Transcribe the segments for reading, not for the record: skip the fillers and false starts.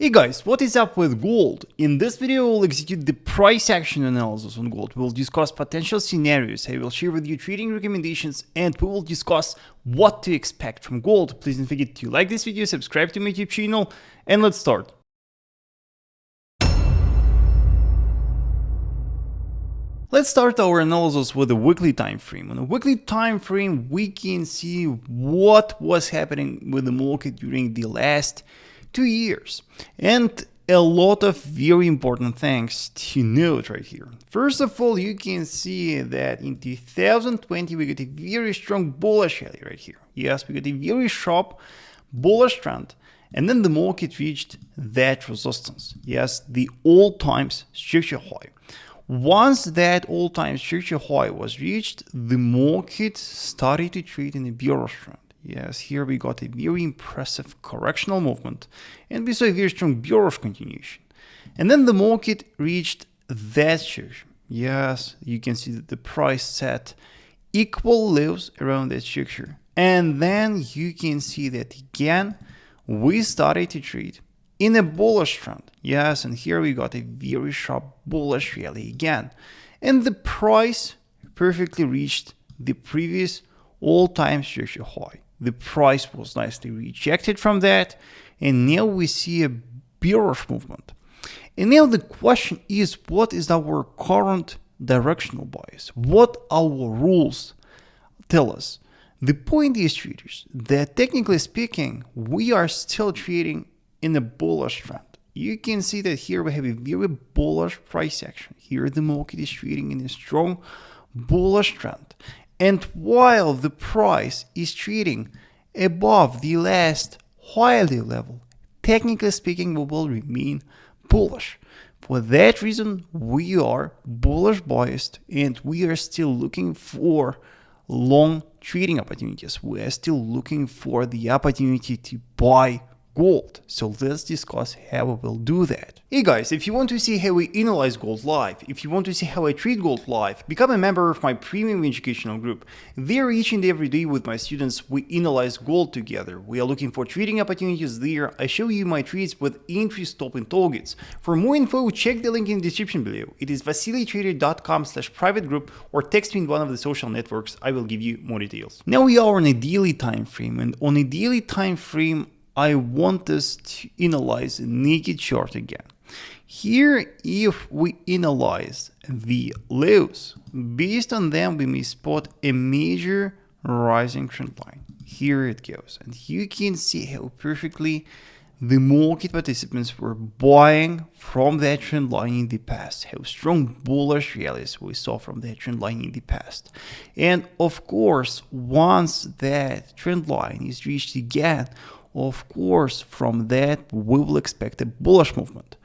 Hey guys, what is up with gold? In this video, we'll execute the price action analysis on gold. We'll discuss potential scenarios, I will share with you trading recommendations, and we will discuss what to expect from gold. Please don't forget to like this video, subscribe to my YouTube channel, and let's start. Let's start our analysis with a weekly time frame. On a weekly time frame, we can see what was happening with the market during the last 2 years, and a lot of very important things to note right here. First of all, you can see that in 2020 we got a very strong bullish rally right here. Yes, we got a very sharp bullish trend, and then the market reached that resistance. Yes, the all-time structure high. Once that all-time structure high was reached, the market started to trade in a bearish trend. Yes, here we got a very impressive correctional movement, and we saw a very strong bearish continuation. And then the market reached that structure. Yes, you can see that the price set equal lows around that structure. And then you can see that again, we started to trade in a bullish trend. Yes, and here we got a very sharp bullish rally again. And the price perfectly reached the previous all-time structure high. The price was nicely rejected from that, and now we see a bearish movement. And now the question is, what is our current directional bias? What our rules tell us? The point is, traders, that technically speaking, we are still trading in a bullish trend. You can see that here we have a very bullish price action. Here the market is trading in a strong bullish trend. And while the price is trading above the last higher level, technically speaking, we will remain bullish. For that reason, we are bullish biased, and we are still looking for long trading opportunities. We are still looking for the opportunity to buy gold. So let's discuss how we will do that. Hey guys, if you want to see how we analyze gold live, if you want to see how I trade gold live, become a member of my premium educational group. There each and every day with my students, we analyze gold together. We are looking for trading opportunities there. I show you my trades with entry, stop, and targets. For more info, check the link in the description below. It is vasilytrader.com/private group, or text me in one of the social networks. I will give you more details. Now we are on a daily time frame, and on a daily time frame, I want us to analyze a naked chart again. Here, if we analyze the lows, based on them, we may spot a major rising trend line. Here it goes. And you can see how perfectly the market participants were buying from that trend line in the past, how strong bullish rallies we saw from that trend line in the past. And of course, once that trend line is reached again, of course, from that, we will expect a bullish movement.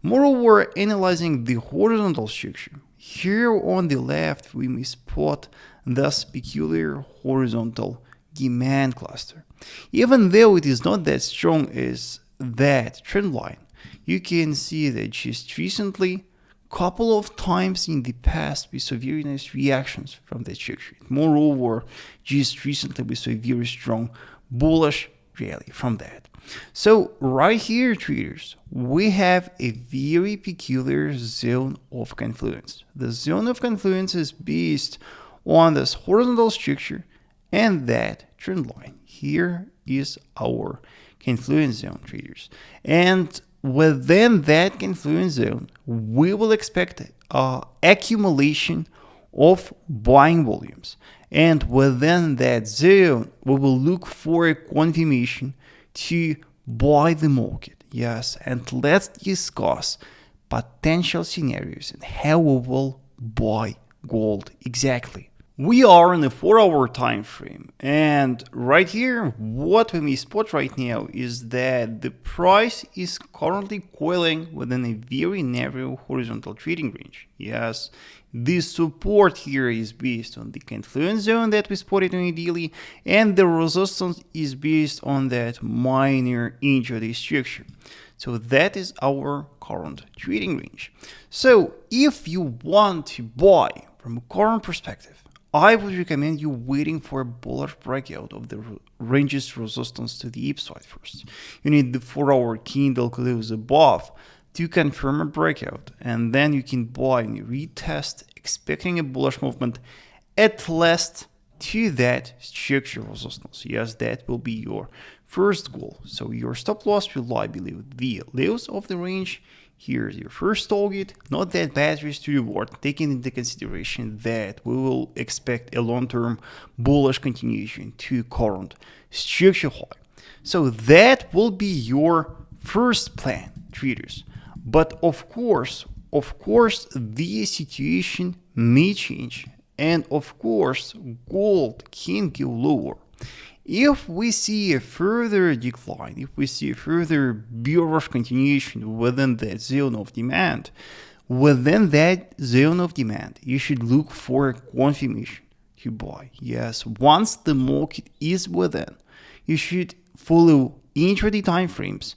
Moreover, analyzing the horizontal structure, here on the left, we may spot this peculiar horizontal demand cluster. Even though it is not that strong as that trend line, you can see that just recently, couple of times in the past, we saw very nice reactions from that structure. Moreover, just recently, we saw a very strong bullish rally from that. So right here, traders, we have a very peculiar zone of confluence. The zone of confluence is based on this horizontal structure and that trend line. Here is our confluence zone, traders. And within that confluence zone, we will expect accumulation of buying volumes. And within that zone, we will look for a confirmation to buy the market. Yes, and let's discuss potential scenarios and how we will buy gold exactly. We are in a 4-hour time frame, and right here, what we may spot right now is that the price is currently coiling within a very narrow horizontal trading range. Yes, the support here is based on the confluence zone that we spotted on a daily, and the resistance is based on that minor intraday structure. So that is our current trading range. So if you want to buy from a current perspective, I would recommend you waiting for a bullish breakout of the range's resistance to the upside first. You need the 4-hour candle close above to confirm a breakout, and then you can buy and retest, expecting a bullish movement at least to that structure resistance. Yes, that will be your first goal. So your stop loss will lie below the lows of the range. Here's your first target, not that bad risk to reward, taking into consideration that we will expect a long-term bullish continuation to current structure high. So that will be your first plan, traders. But of course, the situation may change, and of course, gold can go lower. If we see a further decline, if we see a further bearish continuation within that zone of demand, you should look for a confirmation to buy. Yes, once the market is within, you should follow intraday time frames,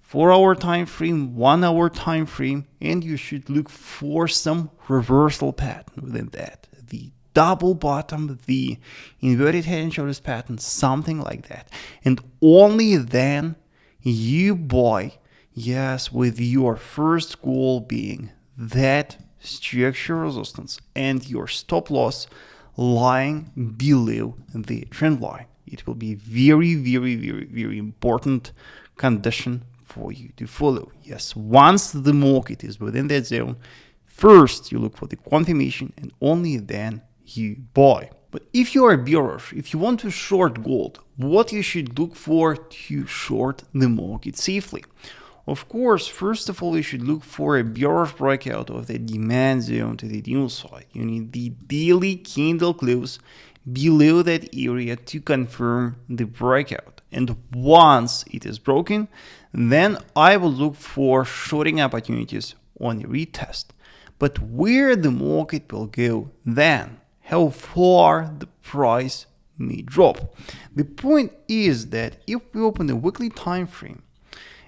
4-hour time frame, 1-hour time frame, and you should look for some reversal pattern within that. The double bottom, the inverted head and shoulders pattern, something like that. And only then you buy, yes, with your first goal being that structure resistance and your stop loss lying below the trend line. It will be very important condition for you to follow. Yes, once the market is within that zone, first you look for the confirmation and only then you buy. But if you are bearish, if you want to short gold, what you should look for to short the market safely? Of course, first of all, you should look for a bearish breakout of the demand zone to the downside. You need the daily candle close below that area to confirm the breakout. And once it is broken, then I will look for shorting opportunities on a retest. But where the market will go then, how far the price may drop. The point is that if we open the weekly time frame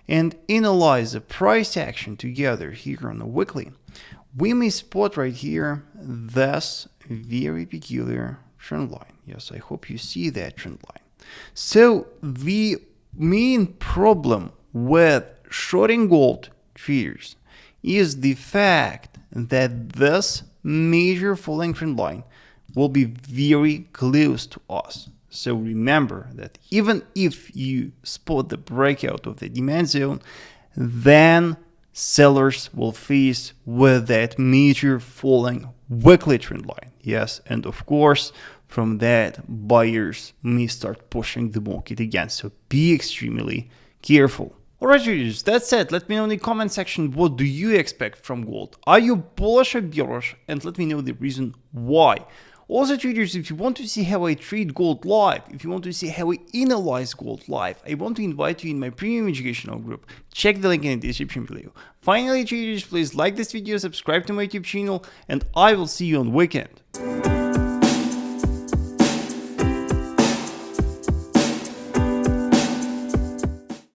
and analyze the price action together here on the weekly, we may spot right here this very peculiar trend line. Yes, I hope you see that trend line. So the main problem with shorting gold traders is the fact that this major falling trend line will be very close to us. So remember that even if you spot the breakout of the demand zone, then sellers will face with that major falling weekly trend line. Yes, and of course, from that, buyers may start pushing the market again. So be extremely careful. Alright traders, that's it. Let me know in the comment section, what do you expect from gold? Are you bullish or bearish? And let me know the reason why. Also traders, if you want to see how I trade gold live, if you want to see how I analyze gold live, I want to invite you in my premium educational group. Check the link in the description below. Finally traders, please like this video, subscribe to my YouTube channel, and I will see you on weekend.